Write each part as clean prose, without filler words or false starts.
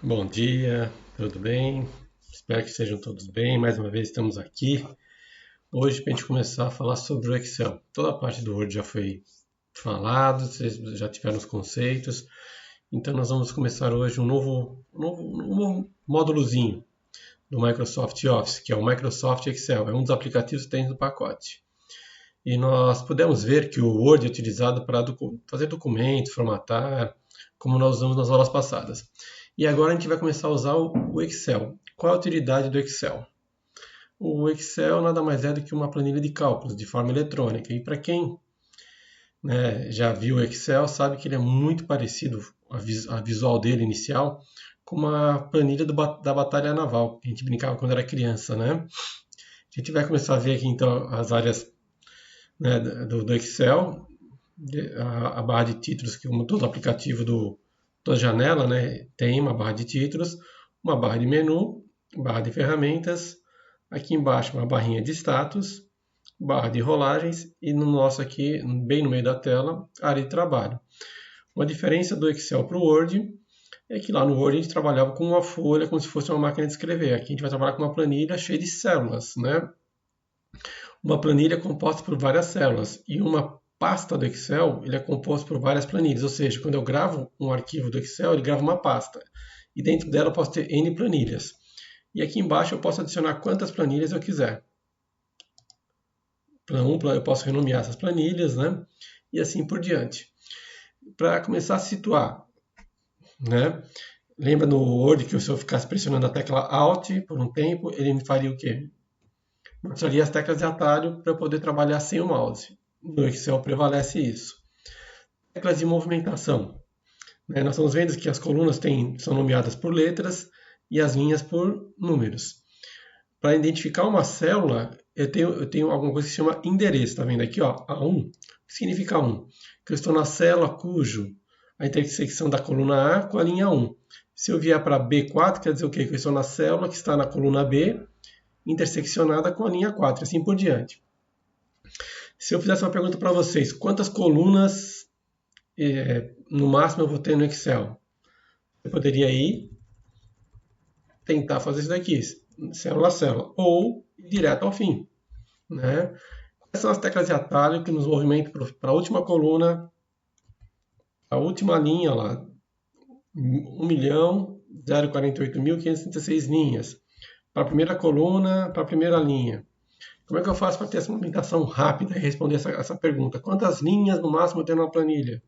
Bom dia, tudo bem? Espero que estejam todos bem. Mais uma vez estamos aqui hoje para a gente começar a falar sobre o Excel. Toda a parte do Word já foi falado, vocês já tiveram os conceitos. Então nós vamos começar hoje um novo módulozinho do Microsoft Office, que é o Microsoft Excel. É um dos aplicativos que tem no pacote. E nós pudemos ver que o Word é utilizado para fazer documentos, formatar, como nós usamos nas aulas passadas. E agora a gente vai começar a usar o Excel. Qual a utilidade do Excel? O Excel nada mais é do que uma planilha de cálculos de forma eletrônica. E para quem, né, já viu o Excel, sabe que ele é muito parecido, a visual dele inicial, com uma planilha da Batalha Naval, que a gente brincava quando era criança, né? A gente vai começar a ver aqui então as áreas, né, do Excel, a barra de títulos, que como todo aplicativo toda janela, né, tem uma barra de títulos, uma barra de menu, barra de ferramentas, aqui embaixo uma barrinha de status, barra de rolagens e no nosso aqui, bem no meio da tela, área de trabalho. Uma diferença do Excel para o Word é que lá no Word a gente trabalhava com uma folha como se fosse uma máquina de escrever. Aqui a gente vai trabalhar com uma planilha cheia de células, né? Uma planilha composta por várias células e uma pasta do Excel ele é composto por várias planilhas, ou seja, quando eu gravo um arquivo do Excel, ele grava uma pasta e dentro dela eu posso ter N planilhas. E aqui embaixo eu posso adicionar quantas planilhas eu quiser. Eu posso renomear essas planilhas, né? E assim por diante. Para começar a situar, né? Lembra no Word que se eu ficasse pressionando a tecla Alt por um tempo, ele me faria o quê? Mostraria as teclas de atalho para eu poder trabalhar sem o mouse. No Excel prevalece isso. Teclas de movimentação. Nós estamos vendo que as colunas são nomeadas por letras e as linhas por números. Para identificar uma célula, eu tenho alguma coisa que se chama endereço. Está vendo aqui? Ó, A1. O que significa 1? Que eu estou na célula cujo a intersecção da coluna A com a linha 1. Se eu vier para B4, quer dizer o quê? Que eu estou na célula que está na coluna B, interseccionada com a linha 4, assim por diante. Se eu fizesse uma pergunta para vocês, quantas colunas no máximo eu vou ter no Excel? Eu poderia ir tentar fazer isso daqui, célula a célula, ou ir direto ao fim, né? Quais são as teclas de atalho que nos movimentam para a última coluna, a última linha lá, 1.048.536 linhas. Para a primeira coluna, para a primeira linha. Como é que eu faço para ter essa movimentação rápida e responder essa pergunta? Quantas linhas no máximo eu tenho na planilha?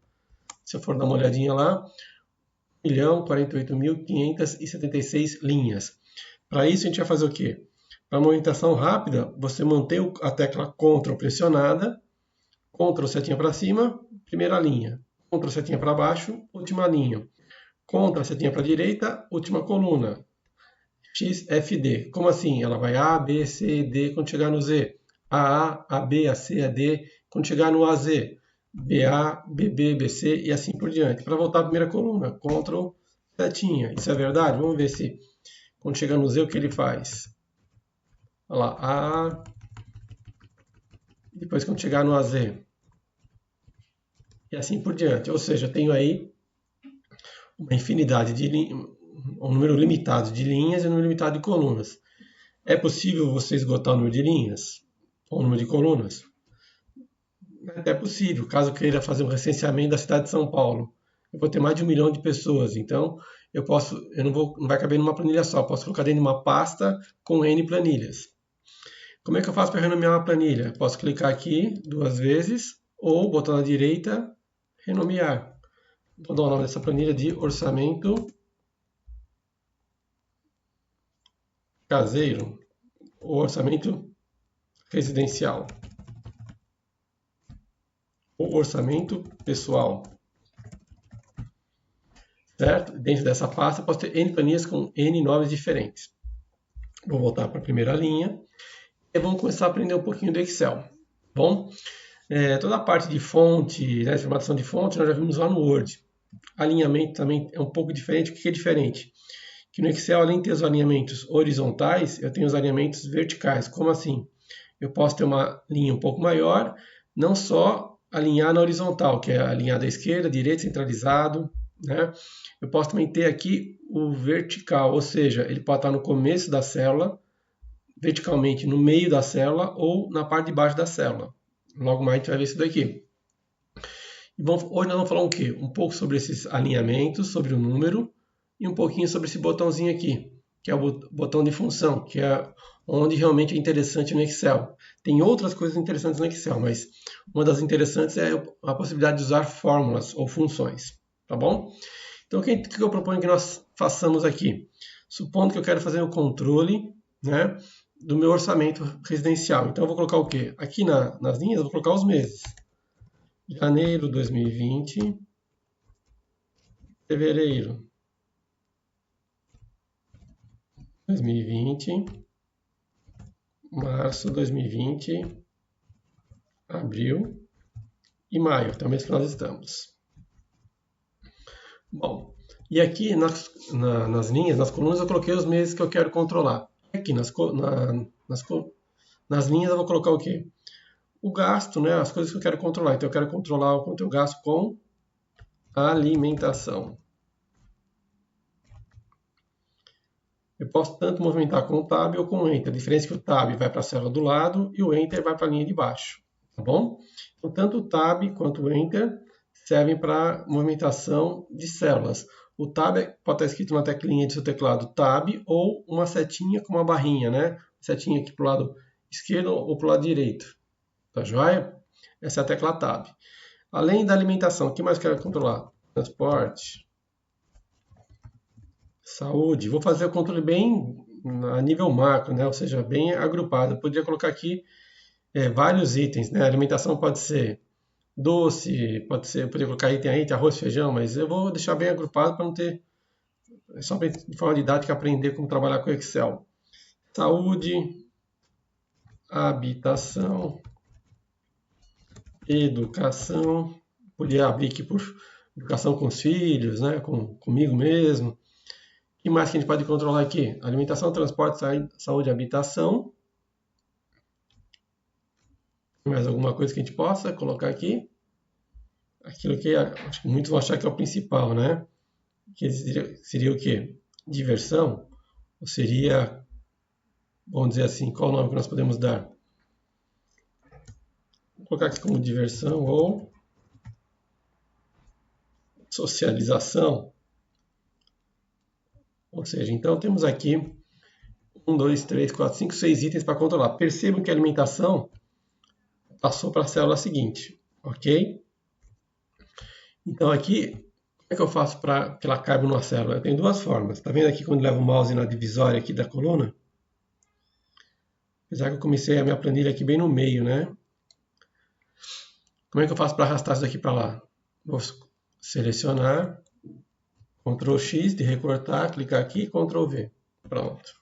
Se eu for dar uma olhadinha lá, 1.048.576 linhas. Para isso a gente vai fazer o quê? Para movimentação rápida, você mantém a tecla Ctrl pressionada, Ctrl setinha para cima, primeira linha. Ctrl setinha para baixo, última linha. Ctrl setinha para a direita, última coluna. XFD. Como assim? Ela vai A, B, C, D quando chegar no Z. A, B, A, C, A, D quando chegar no AZ. BA, BB, BC e assim por diante. Para voltar à primeira coluna, Ctrl setinha. Isso é verdade? Vamos ver se quando chegar no Z o que ele faz. Olha lá, A. Depois quando chegar no AZ. E assim por diante. Ou seja, eu tenho aí uma infinidade de um número limitado de linhas e um número limitado de colunas. É possível você esgotar o número de linhas ou o número de colunas? É até possível, caso eu queira fazer um recenseamento da cidade de São Paulo. Eu vou ter mais de 1 milhão de pessoas, então não vai caber numa planilha só, posso colocar dentro de uma pasta com N planilhas. Como é que eu faço para renomear uma planilha? Posso clicar aqui 2 vezes, ou botão na direita, renomear. Vou dar o nome dessa planilha de orçamento caseiro, ou orçamento residencial. O orçamento pessoal. Certo? Dentro dessa pasta eu posso ter N planilhas com N nomes diferentes. Vou voltar para a primeira linha e vamos começar a aprender um pouquinho do Excel. Bom, toda a parte de fonte, né, formatação de fonte, nós já vimos lá no Word. Alinhamento também é um pouco diferente. O que é diferente? Que no Excel, além de ter os alinhamentos horizontais, eu tenho os alinhamentos verticais. Como assim? Eu posso ter uma linha um pouco maior, não só alinhar na horizontal, que é alinhar da esquerda, direita, centralizado, né? Eu posso também ter aqui o vertical, ou seja, ele pode estar no começo da célula, verticalmente no meio da célula ou na parte de baixo da célula. Logo mais a gente vai ver isso daqui. E hoje nós vamos falar o quê? Um pouco sobre esses alinhamentos, sobre o número e um pouquinho sobre esse botãozinho aqui, que é o botão de função, que é onde realmente é interessante no Excel. Tem outras coisas interessantes no Excel, mas uma das interessantes é a possibilidade de usar fórmulas ou funções, tá bom? Então, o que eu proponho que nós façamos aqui? Supondo que eu quero fazer o controle, né, do meu orçamento residencial. Então, eu vou colocar o quê? Aqui nas linhas, eu vou colocar os meses. Janeiro 2020, fevereiro 2020, março 2020, abril e maio, até o mês que nós estamos. Bom, e aqui nas linhas, nas colunas, eu coloquei os meses que eu quero controlar. Aqui nas linhas eu vou colocar o quê? O gasto, né? As coisas que eu quero controlar. Então eu quero controlar o quanto eu gasto com alimentação. Eu posso tanto movimentar com o Tab ou com o Enter. A diferença é que o Tab vai para a célula do lado e o Enter vai para a linha de baixo. Tá bom? Então, tanto o Tab quanto o Enter servem para movimentação de células. O Tab pode estar escrito na teclinha do seu teclado Tab ou uma setinha com uma barrinha, né? Setinha aqui para o lado esquerdo ou para o lado direito. Tá joia? Essa é a tecla Tab. Além da alimentação, o que mais quero controlar? Transporte. Saúde. Vou fazer o controle bem a nível macro, né? Ou seja, bem agrupado. Eu poderia colocar aqui vários itens, né? A alimentação pode ser doce, pode ser, eu poderia colocar item a item, arroz, feijão, mas eu vou deixar bem agrupado para não ter, só para de forma didática aprender como trabalhar com Excel. Saúde, habitação, educação, podia abrir aqui por educação com os filhos, né? Comigo mesmo. O que mais que a gente pode controlar aqui? Alimentação, transporte, saúde, habitação. Mais alguma coisa que a gente possa colocar aqui? Aquilo que acho que muitos vão achar que é o principal, né? Que seria o quê? Diversão? Ou seria, vamos dizer assim, qual o nome que nós podemos dar? Vou colocar aqui como diversão ou socialização. Ou seja, então temos aqui 1, 2, 3, 4, 5, 6 itens para controlar. Percebam que a alimentação passou para a célula seguinte, ok? Então aqui, como é que eu faço para que ela caiba numa célula? Eu tenho duas formas. Está vendo aqui quando eu levo o mouse na divisória aqui da coluna? Apesar que eu comecei a minha planilha aqui bem no meio, né? Como é que eu faço para arrastar isso daqui para lá? Vou selecionar, Ctrl X de recortar, clicar aqui, Ctrl V. Pronto.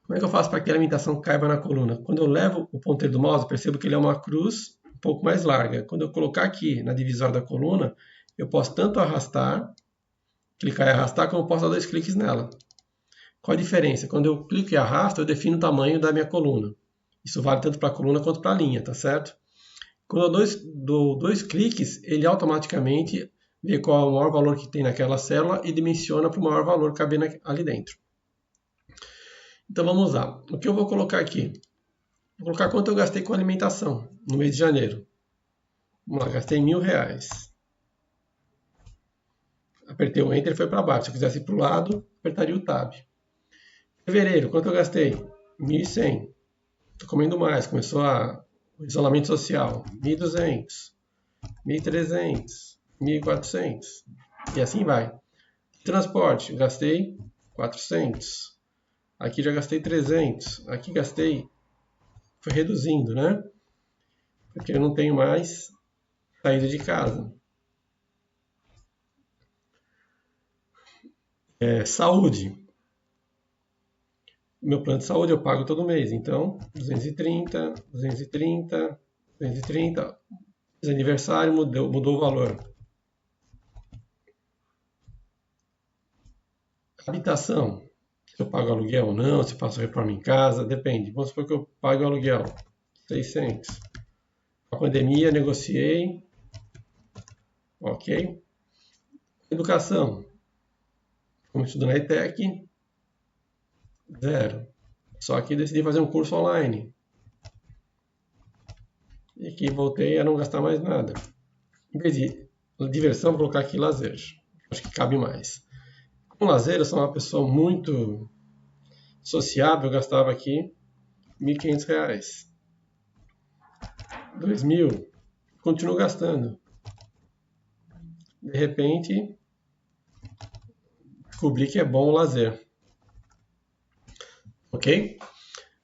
Como é que eu faço para que a alimentação caiba na coluna? Quando eu levo o ponteiro do mouse, percebo que ele é uma cruz um pouco mais larga. Quando eu colocar aqui na divisória da coluna, eu posso tanto arrastar, clicar e arrastar, como eu posso dar 2 cliques nela. Qual a diferença? Quando eu clico e arrasto, eu defino o tamanho da minha coluna. Isso vale tanto para a coluna quanto para a linha, tá certo? Quando eu dou 2 cliques, ele automaticamente vê qual é o maior valor que tem naquela célula e dimensiona para o maior valor caber ali dentro. Então vamos lá. O que eu vou colocar aqui? Vou colocar quanto eu gastei com alimentação no mês de janeiro. Vamos lá, gastei R$1.000. Apertei o Enter e foi para baixo. Se eu quisesse ir para o lado, apertaria o Tab. Fevereiro, quanto eu gastei? 1.100. Estou comendo mais. Começou o isolamento social. 1.200. 1.300. 1.400. E assim vai. Transporte, gastei 400. Aqui já gastei 300. Aqui gastei... Foi reduzindo, né? Porque eu não tenho mais saída de casa. Saúde. Meu plano de saúde eu pago todo mês. Então, 230, 230, 230. Fiz aniversário, mudou o valor. Habitação. Se eu pago aluguel ou não, se faço reforma em casa, depende. Vamos supor que eu pago aluguel, 600. A pandemia, negociei. Ok. Educação. Como estudo na ETEC, 0. Só que decidi fazer um curso online. E aqui voltei a não gastar mais nada. Em vez de diversão, vou colocar aqui lazer. Acho que cabe mais. Com lazer, eu sou uma pessoa muito sociável, eu gastava aqui R$ 1.500. 2.000, continuo gastando. De repente, descobri que é bom o lazer. Ok?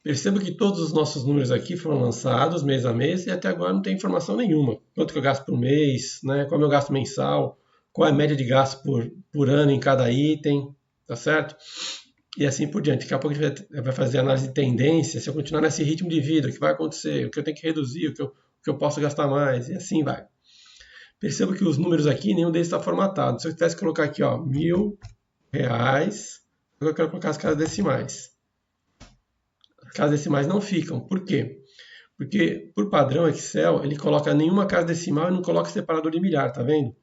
Perceba que todos os nossos números aqui foram lançados mês a mês e até agora não tem informação nenhuma. Quanto que eu gasto por mês, né? Qual é o meu gasto mensal, qual é a média de gasto por ano em cada item, tá certo? E assim por diante. Daqui a pouco a gente vai fazer análise de tendência, se eu continuar nesse ritmo de vida, o que vai acontecer, o que eu tenho que reduzir, o que eu posso gastar mais, e assim vai. Perceba que os números aqui, nenhum deles está formatado. Se eu tivesse que colocar aqui, ó, R$ 1.000, eu quero colocar as casas decimais. As casas decimais não ficam. Por quê? Porque, por padrão, Excel, ele coloca nenhuma casa decimal e não coloca separador de milhar, tá vendo?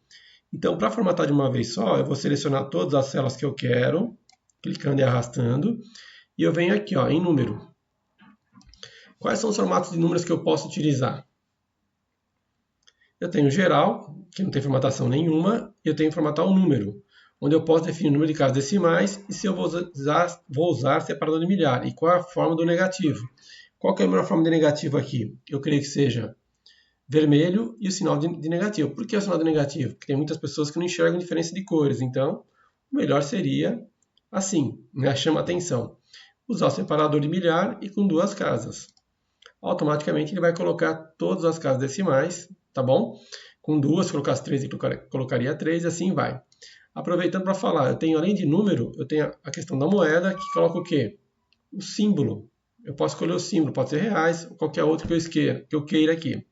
Então, para formatar de uma vez só, eu vou selecionar todas as células que eu quero, clicando e arrastando, e eu venho aqui, ó, em número. Quais são os formatos de números que eu posso utilizar? Eu tenho geral, que não tem formatação nenhuma, e eu tenho que formatar um número, onde eu posso definir o número de casas decimais e se eu vou usar separador de milhar, e qual é a forma do negativo. Qual que é a melhor forma de negativo aqui? Eu creio que seja vermelho e o sinal de negativo. Por que o sinal de negativo? Porque tem muitas pessoas que não enxergam diferença de cores, então o melhor seria assim, né? Chama atenção. Usar o separador de milhar e com 2 casas. Automaticamente ele vai colocar todas as casas decimais, tá bom? Com 2, se colocasse 3, ele colocaria 3 e assim vai. Aproveitando para falar, eu tenho além de número, eu tenho a questão da moeda, que coloca o quê? O símbolo. Eu posso escolher o símbolo, pode ser reais ou qualquer outro que eu queira aqui.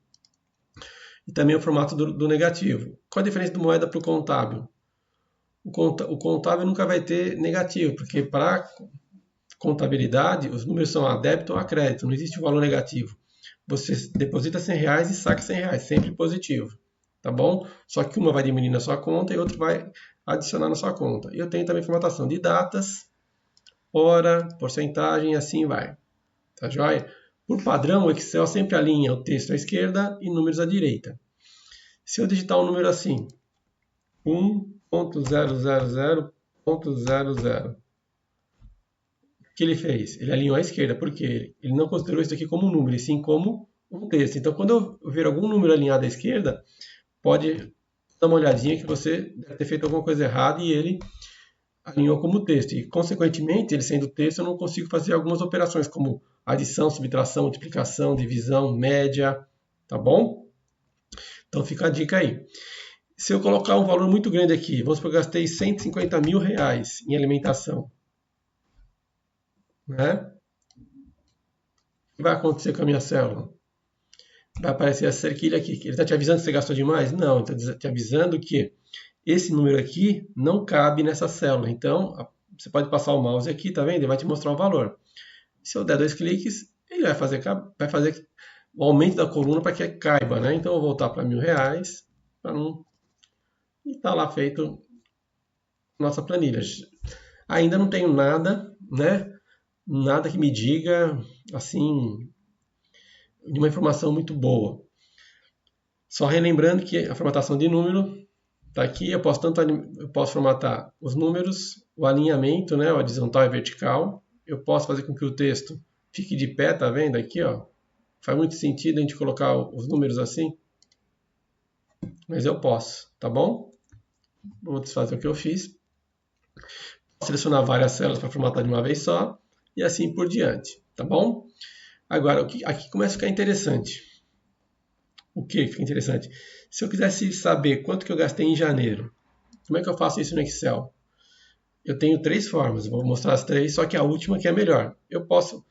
E também o formato do negativo. Qual a diferença do moeda para o contábil? O contábil nunca vai ter negativo, porque para contabilidade os números são a débito ou a crédito, não existe o valor negativo. Você deposita R$ 100 e saca R$ 100, sempre positivo, tá bom? Só que uma vai diminuir na sua conta e outra vai adicionar na sua conta. E eu tenho também formatação de datas, hora, porcentagem e assim vai, tá joia? Por padrão, o Excel sempre alinha o texto à esquerda e números à direita. Se eu digitar um número assim, 1.000.00, o que ele fez? Ele alinhou à esquerda, porque ele não considerou isso aqui como um número, e sim como um texto. Então, quando eu ver algum número alinhado à esquerda, pode dar uma olhadinha que você deve ter feito alguma coisa errada e ele alinhou como texto. E, consequentemente, ele sendo texto, eu não consigo fazer algumas operações, como adição, subtração, multiplicação, divisão, média, tá bom? Então, fica a dica aí. Se eu colocar um valor muito grande aqui, vamos supor que eu gastei R$ 150 mil em alimentação, né? O que vai acontecer com a minha célula? Vai aparecer essa cerquilha aqui. Ele está te avisando que você gastou demais? Não, ele está te avisando que esse número aqui não cabe nessa célula. Então, você pode passar o mouse aqui, tá vendo? Ele vai te mostrar o valor. Se eu der 2 cliques, ele vai fazer o aumento da coluna para que caiba, né? Então, eu vou voltar para R$ 1.000 para não... E está lá feito nossa planilha. Ainda não tenho nada, né? Nada que me diga, assim, de uma informação muito boa. Só relembrando que a formatação de número está aqui. Eu posso formatar os números, o alinhamento, né? O horizontal e vertical. Eu posso fazer com que o texto fique de pé, tá vendo aqui, ó? Faz muito sentido a gente colocar os números assim, mas eu posso, tá bom? Vou desfazer o que eu fiz. Selecionar várias células para formatar de uma vez só e assim por diante, tá bom? Agora, aqui começa a ficar interessante. O que fica interessante? Se eu quisesse saber quanto que eu gastei em janeiro, como é que eu faço isso no Excel? Eu tenho 3 formas, vou mostrar as 3, só que a última que é melhor. Eu posso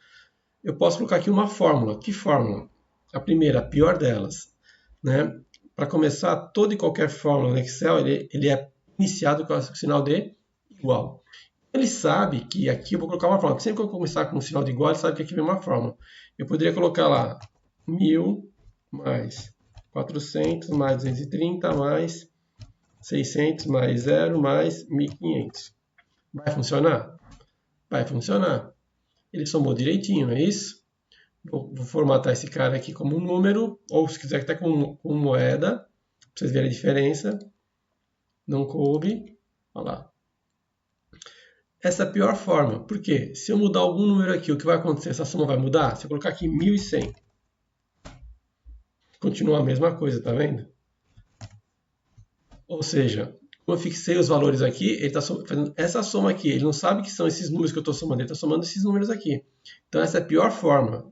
colocar aqui uma fórmula. Que fórmula? A primeira, a pior delas, né? Para começar, toda e qualquer fórmula no Excel, ele é iniciado com o sinal de igual. Ele sabe que aqui eu vou colocar uma fórmula. Sempre que eu começar com um sinal de igual, ele sabe que aqui vem uma fórmula. Eu poderia colocar lá 1.000 mais 400 mais 230 mais 600 mais 0 mais 1.500. Vai funcionar? Vai funcionar. Ele somou direitinho, é isso? Vou formatar esse cara aqui como um número, ou se quiser até com moeda, para vocês verem a diferença. Não coube. Olha lá. Essa é a pior forma. Por quê? Se eu mudar algum número aqui, o que vai acontecer? Essa soma vai mudar? Se eu colocar aqui 1.100, continua a mesma coisa, tá vendo? Ou seja, como eu fixei os valores aqui, ele está fazendo essa soma aqui. Ele não sabe que são esses números que eu estou somando, ele está somando esses números aqui. Então essa é a pior forma.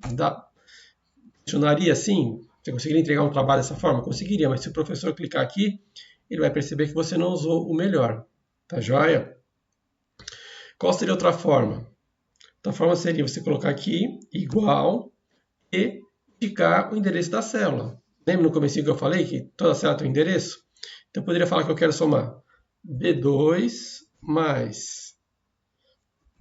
Funcionaria assim? Você conseguiria entregar um trabalho dessa forma? Conseguiria, mas se o professor clicar aqui, ele vai perceber que você não usou o melhor. Tá joia? Qual seria outra forma? Outra forma seria você colocar aqui igual e indicar o endereço da célula. Lembra no comecinho que eu falei que toda célula tem um endereço? Então eu poderia falar que eu quero somar B2 mais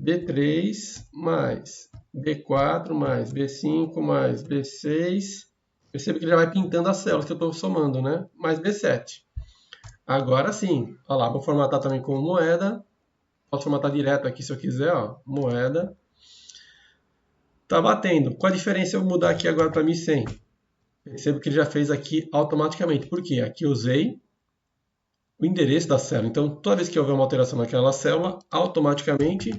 B3 mais B4 mais B5 mais B6. Perceba que ele já vai pintando as células que eu estou somando, né? Mais B7. Agora sim, olha lá, vou formatar também com moeda. Posso formatar direto aqui se eu quiser, ó, moeda. Tá batendo. Qual a diferença eu mudar aqui agora para 1.100? Percebo que ele já fez aqui automaticamente. Por quê? Aqui eu usei o endereço da célula. Então, toda vez que houver uma alteração naquela célula, automaticamente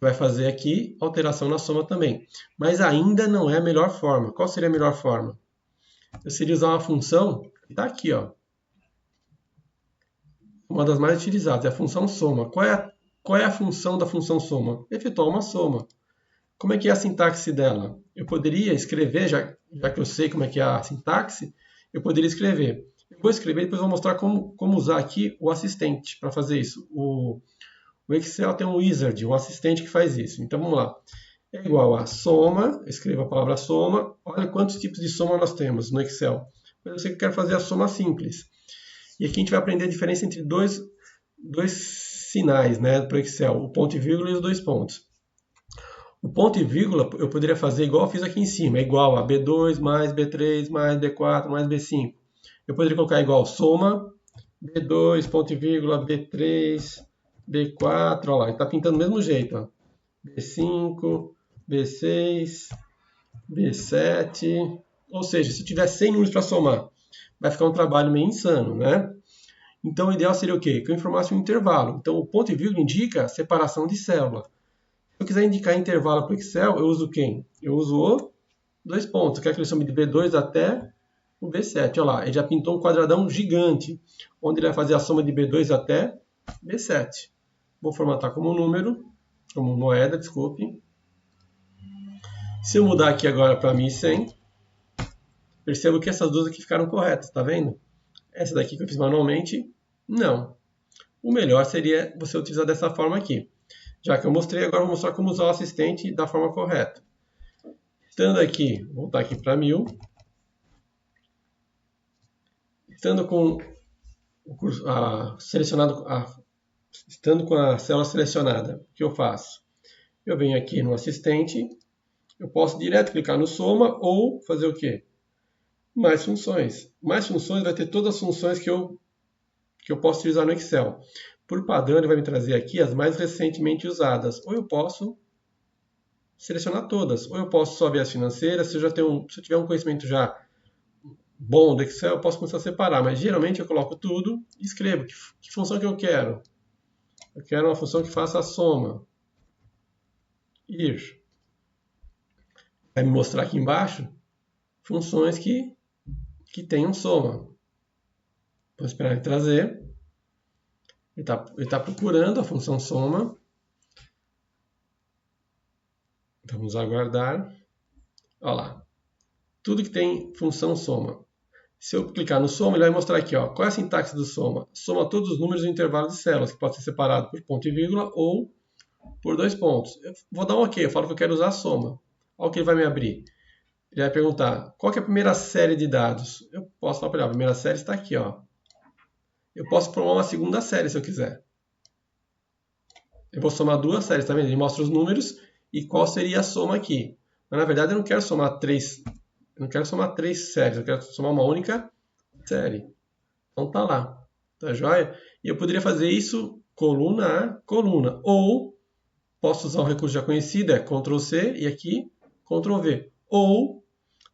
vai fazer aqui alteração na soma também. Mas ainda não é a melhor forma. Qual seria a melhor forma? Eu seria usar uma função que está aqui, ó. Uma das mais utilizadas é a função soma. Qual é a função da função soma? Efetuar uma soma. Como é que é a sintaxe dela? Eu poderia escrever, já que eu sei como é que é a sintaxe, eu poderia escrever. Eu vou escrever e depois vou mostrar como usar aqui o assistente para fazer isso. O Excel tem um wizard, um assistente que faz isso. Então vamos lá. É igual a soma, escreva a palavra soma. Olha quantos tipos de soma nós temos no Excel. Mas eu sei que eu quero fazer a soma simples. E aqui a gente vai aprender a diferença entre dois sinais, né, para o Excel, o ponto e vírgula e os dois pontos. O ponto e vírgula eu poderia fazer igual eu fiz aqui em cima, é igual a B2 mais B3 mais B4 mais B5. Eu poderia colocar igual soma B2, ponto e vírgula, B3, B4, olha lá, ele está pintando do mesmo jeito, ó. B5, B6, B7, ou seja, se tiver 100 números para somar, vai ficar um trabalho meio insano, né? Então o ideal seria o quê? Que eu informasse um intervalo. Então o ponto e vírgula indica separação de célula. Se eu quiser indicar intervalo para o Excel, eu uso quem? Eu uso o dois pontos. Eu quero que ele some de B2 até o B7. Olha lá, ele já pintou um quadradão gigante, onde ele vai fazer a soma de B2 até B7. Vou formatar como número, como moeda, desculpe. Se eu mudar aqui agora para 1.100, percebo que essas duas aqui ficaram corretas, tá vendo? Essa daqui que eu fiz manualmente, não. O melhor seria você utilizar dessa forma aqui. Já que eu mostrei, agora eu vou mostrar como usar o assistente da forma correta. Estando aqui, vou voltar aqui para 1000. Estando com o curso, estando com a célula selecionada, o que eu faço? Eu venho aqui no assistente, eu posso direto clicar no soma ou fazer o quê? Mais funções. Mais funções vai ter todas as funções que eu posso utilizar no Excel. Por padrão, ele vai me trazer aqui as mais recentemente usadas. Ou eu posso selecionar todas. Ou eu posso só ver as financeiras. Se eu tiver um conhecimento já bom do Excel, eu posso começar a separar. Mas geralmente eu coloco tudo e escrevo que função que eu quero. Eu quero uma função que faça a soma. Ir. Vai me mostrar aqui embaixo funções que tenham soma. Vou esperar ele trazer. Ele está procurando a função soma. Vamos aguardar. Olha lá. Tudo que tem função soma. Se eu clicar no soma, ele vai mostrar aqui, ó, qual é a sintaxe do soma. Soma todos os números no intervalo de células, que pode ser separado por ponto e vírgula ou por dois pontos. Eu vou dar um OK, eu falo que eu quero usar a soma. Olha o que ele vai me abrir. Ele vai perguntar, qual que é a primeira série de dados? Eu posso falar para ele, a primeira série está aqui, ó. Eu posso formar uma segunda série se eu quiser. Eu vou somar duas séries, tá vendo? Ele mostra os números e qual seria a soma aqui. Mas na verdade eu não quero somar três séries, eu quero somar uma única série. Então tá lá. Tá joia? E eu poderia fazer isso coluna a coluna. Ou posso usar o recurso já conhecido, Ctrl C e aqui Ctrl V. Ou,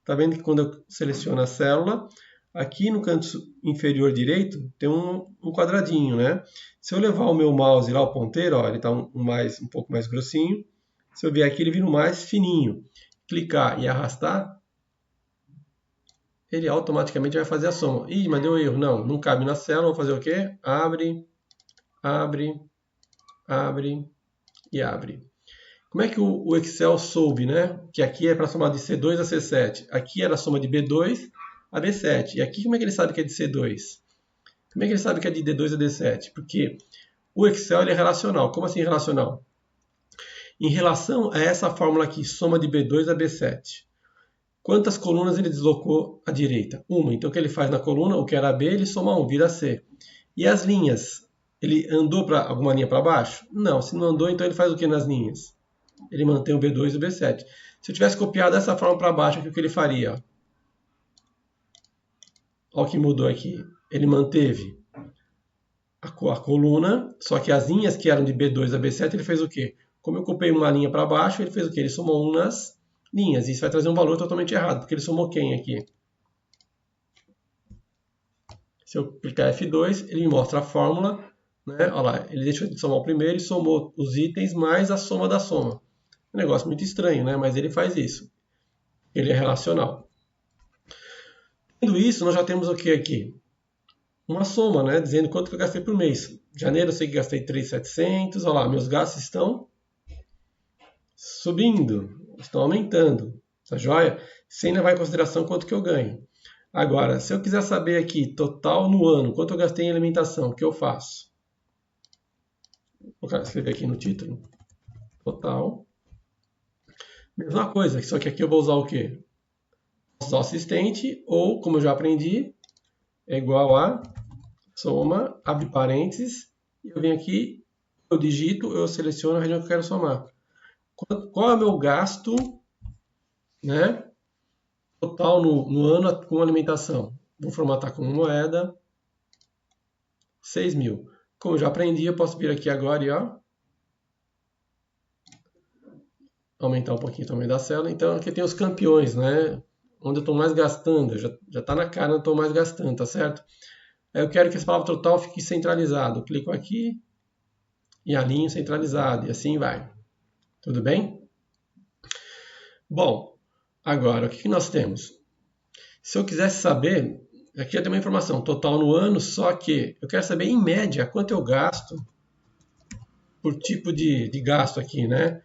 tá vendo que quando eu seleciono a célula, aqui no canto inferior direito tem um quadradinho, né? Se eu levar o meu mouse lá, o ponteiro, ó, ele está um pouco mais grossinho. Se eu vier aqui, ele vira um mais fininho. Clicar e arrastar, ele automaticamente vai fazer a soma. Ih, mas deu erro. Não, não cabe na célula. Vou fazer o quê? Abre, abre, abre e abre. Como é que o Excel soube, né? Que aqui é para somar de C2 a C7. Aqui era a soma de B2 a B7. E aqui como é que ele sabe que é de C2? Como é que ele sabe que é de D2 a D7? Porque o Excel ele é relacional. Como assim relacional? Em relação a essa fórmula aqui, soma de B2 a B7. Quantas colunas ele deslocou à direita? Uma. Então o que ele faz na coluna, o que era B, ele soma 1, vira C. E as linhas? Ele andou para alguma linha para baixo? Não. Se não andou, então ele faz o que nas linhas? Ele mantém o B2 e o B7. Se eu tivesse copiado essa forma para baixo, o que ele faria? Olha o que mudou aqui. Ele manteve a coluna, só que as linhas que eram de B2 a B7, ele fez o quê? Como eu copiei uma linha para baixo, ele fez o quê? Ele somou 1 nas linhas. Isso vai trazer um valor totalmente errado, porque ele somou quem aqui? Se eu clicar F2, ele me mostra a fórmula, né? Olha lá, ele deixou de somar o primeiro e somou os itens mais a soma da soma. Um negócio muito estranho, né? Mas ele faz isso. Ele é relacional. Tendo isso, nós já temos o que aqui? Uma soma, né? Dizendo quanto que eu gastei por mês. Janeiro eu sei que gastei 3.700. Olha lá, meus gastos estão subindo, estão aumentando. Tá joia? Sem levar em consideração quanto que eu ganho. Agora, se eu quiser saber aqui, total no ano, quanto eu gastei em alimentação, o que eu faço? Vou escrever aqui no título. Total. Mesma coisa, só que aqui eu vou usar o quê? Vou usar o assistente, ou, como eu já aprendi, é igual a soma, abre parênteses, e eu venho aqui, eu digito, eu seleciono a região que eu quero somar. Qual é o meu gasto, né, total no ano com alimentação? Vou formatar como moeda, 6.000. Como eu já aprendi, eu posso vir aqui agora e ó, aumentar um pouquinho o tamanho da célula. Então aqui tem os campeões, né? Onde eu estou mais gastando. Já está na cara onde eu estou mais gastando, tá certo? Aí eu quero que essa palavra total fique centralizado. Eu clico aqui e alinho centralizado. E assim vai. Tudo bem? Bom, agora o que nós temos? Se eu quisesse saber, aqui já tem uma informação, total no ano, só que eu quero saber em média quanto eu gasto por tipo de gasto aqui, né?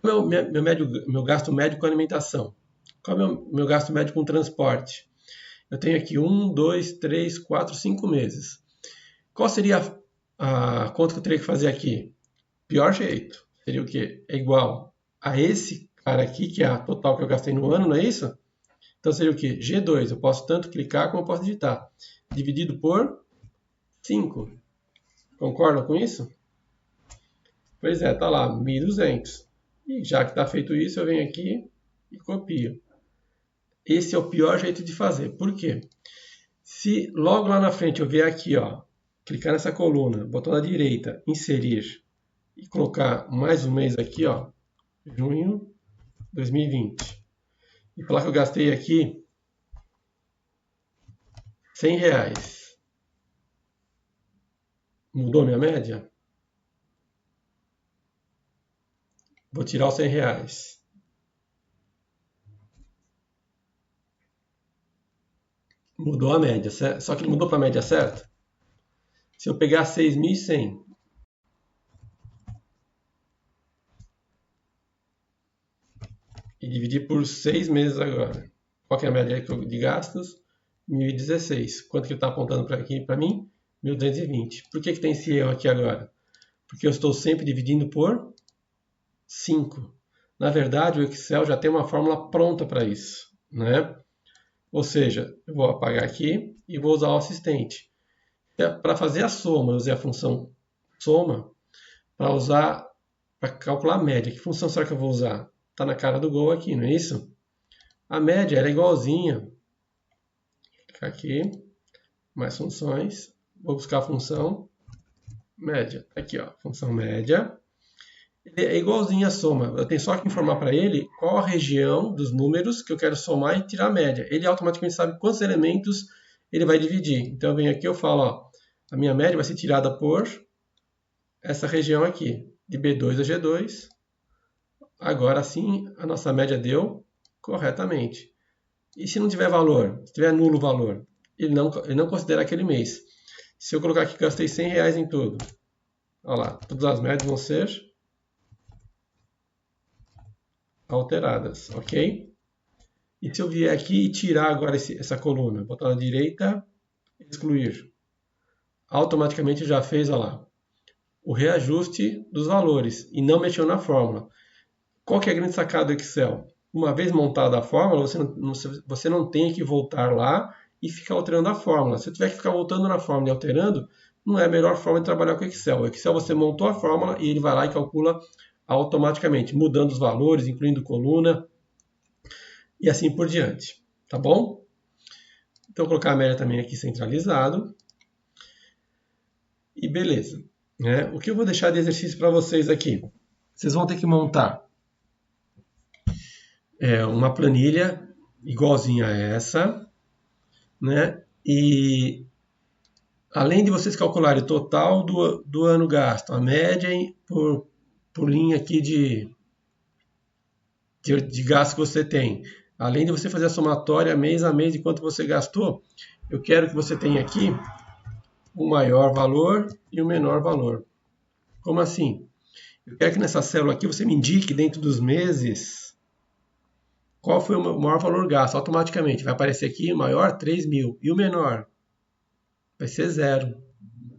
Qual é o meu gasto médio com alimentação? Qual é o meu gasto médio com transporte? Eu tenho aqui 1, 2, 3, 4, 5 meses. Qual seria a conta que eu teria que fazer aqui? Pior jeito. Seria o quê? É igual a esse cara aqui, que é a total que eu gastei no ano, não é isso? Então seria o quê? G2. Eu posso tanto clicar como eu posso digitar. Dividido por 5. Concordam com isso? Pois é, tá lá, 1.200. E já que está feito isso, eu venho aqui e copio. Esse é o pior jeito de fazer. Por quê? Se logo lá na frente eu vier aqui, ó, clicar nessa coluna, botão da direita, inserir, e colocar mais um mês aqui, ó, junho 2020, e falar que eu gastei aqui R$100. Mudou minha média? Vou tirar os R$100. Mudou a média, só que ele mudou para a média certa? Se eu pegar 6.100 e dividir por 6 meses agora, qual que é a média de gastos? 1.016. Quanto que ele está apontando para aqui para mim? 1.220. Por que tem esse erro aqui agora? Porque eu estou sempre dividindo por 5. Na verdade, o Excel já tem uma fórmula pronta para isso, né? Ou seja, eu vou apagar aqui e vou usar o assistente. Para fazer a soma, eu usei a função soma para calcular a média. Que função será que eu vou usar? Está na cara do gol aqui, não é isso? A média era igualzinha. Vou clicar aqui, mais funções, vou buscar a função média. Aqui, ó, função média. Ele é igualzinho a soma. Eu tenho só que informar para ele qual a região dos números que eu quero somar e tirar a média. Ele automaticamente sabe quantos elementos ele vai dividir. Então eu venho aqui e eu falo, ó, a minha média vai ser tirada por essa região aqui, de B2 a G2. Agora sim, a nossa média deu corretamente. E se não tiver valor, se tiver nulo valor, ele não considera aquele mês. Se eu colocar aqui que gastei R$100 em tudo, olha lá, todas as médias vão ser alteradas, ok? E se eu vier aqui e tirar agora essa coluna, botar na direita, excluir, automaticamente já fez, olha lá, o reajuste dos valores e não mexeu na fórmula. Qual que é a grande sacada do Excel? Uma vez montada a fórmula, você não tem que voltar lá e ficar alterando a fórmula. Se tiver que ficar voltando na fórmula e alterando, não é a melhor forma de trabalhar com o Excel. O Excel você montou a fórmula e ele vai lá e calcula automaticamente, mudando os valores, incluindo coluna e assim por diante. Tá bom? Então, vou colocar a média também aqui centralizado. E beleza. Né? O que eu vou deixar de exercício para vocês aqui? Vocês vão ter que montar uma planilha igualzinha a essa, né? E além de vocês calcularem o total do ano gasto, a média por linha aqui de gasto que você tem, além de você fazer a somatória mês a mês de quanto você gastou, eu quero que você tenha aqui o maior valor e o menor valor. Como assim? Eu quero que nessa célula aqui você me indique dentro dos meses qual foi o maior valor gasto. Automaticamente vai aparecer aqui o maior 3.000 e o menor vai ser 0.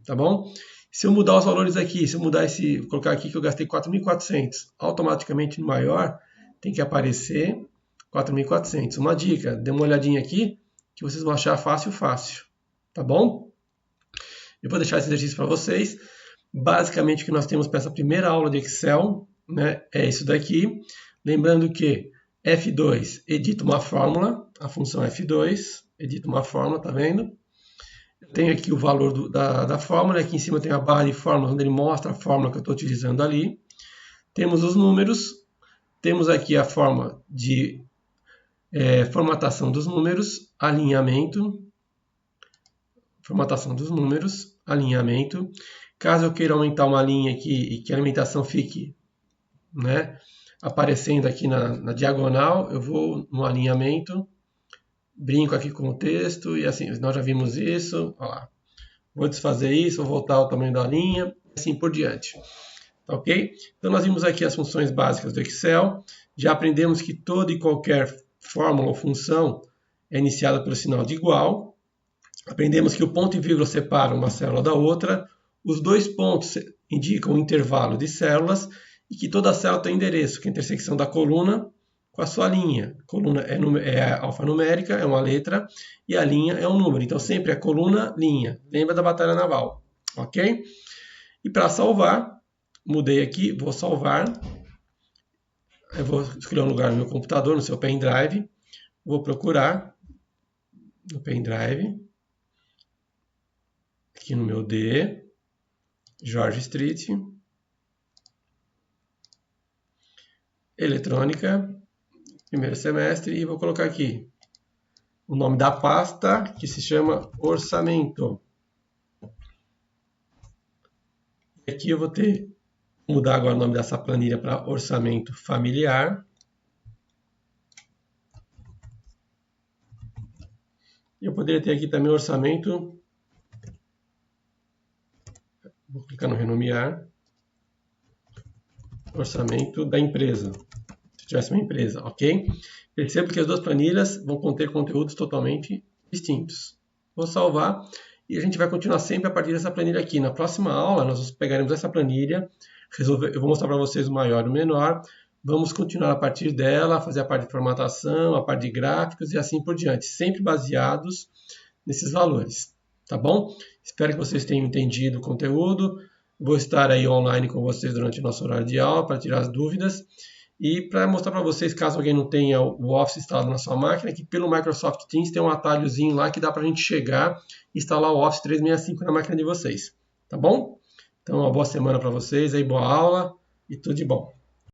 Tá bom? Se eu mudar os valores aqui, se eu mudar colocar aqui que eu gastei 4.400, automaticamente no maior tem que aparecer 4.400. Uma dica, dê uma olhadinha aqui que vocês vão achar fácil. Tá bom? Eu vou deixar esse exercício para vocês. Basicamente o que nós temos para essa primeira aula de Excel, né, é isso daqui. Lembrando que F2 edita uma fórmula, a função F2 edita uma fórmula, tá vendo? Eu tenho aqui o valor da fórmula, aqui em cima tem a barra de fórmulas, onde ele mostra a fórmula que eu estou utilizando ali. Temos os números, temos aqui a forma de formatação dos números, alinhamento, formatação dos números, alinhamento. Caso eu queira aumentar uma linha aqui e que a alimentação fique, né, aparecendo aqui na diagonal, eu vou no alinhamento, brinco aqui com o texto e assim, nós já vimos isso, ó lá. Vou desfazer isso, vou voltar ao tamanho da linha, e assim por diante. Ok? Então nós vimos aqui as funções básicas do Excel, já aprendemos que toda e qualquer fórmula ou função é iniciada pelo sinal de igual, aprendemos que o ponto e vírgula separa uma célula da outra, os dois pontos indicam o intervalo de células, e que toda célula tem endereço, que é a intersecção da coluna com a sua linha. A coluna é alfanumérica, é uma letra, e a linha é um número. Então, sempre é coluna, linha. Lembra da batalha naval, ok? E para salvar, mudei aqui, vou salvar. Eu vou escolher um lugar no meu computador, no seu pendrive. Vou procurar no pendrive, aqui no meu D, George Street, eletrônica, primeiro semestre, e vou colocar aqui o nome da pasta, que se chama orçamento. E aqui eu vou mudar agora o nome dessa planilha para orçamento familiar. E eu poderia ter aqui também orçamento, vou clicar no renomear, orçamento da empresa, se tivesse uma empresa, ok? Perceba que as duas planilhas vão conter conteúdos totalmente distintos. Vou salvar e a gente vai continuar sempre a partir dessa planilha aqui. Na próxima aula nós pegaremos essa planilha, eu vou mostrar para vocês o maior e o menor, vamos continuar a partir dela, fazer a parte de formatação, a parte de gráficos e assim por diante, sempre baseados nesses valores, tá bom? Espero que vocês tenham entendido o conteúdo. Vou estar aí online com vocês durante o nosso horário de aula para tirar as dúvidas. E para mostrar para vocês, caso alguém não tenha o Office instalado na sua máquina, que pelo Microsoft Teams tem um atalhozinho lá que dá para a gente chegar e instalar o Office 365 na máquina de vocês. Tá bom? Então, uma boa semana para vocês, aí boa aula e tudo de bom.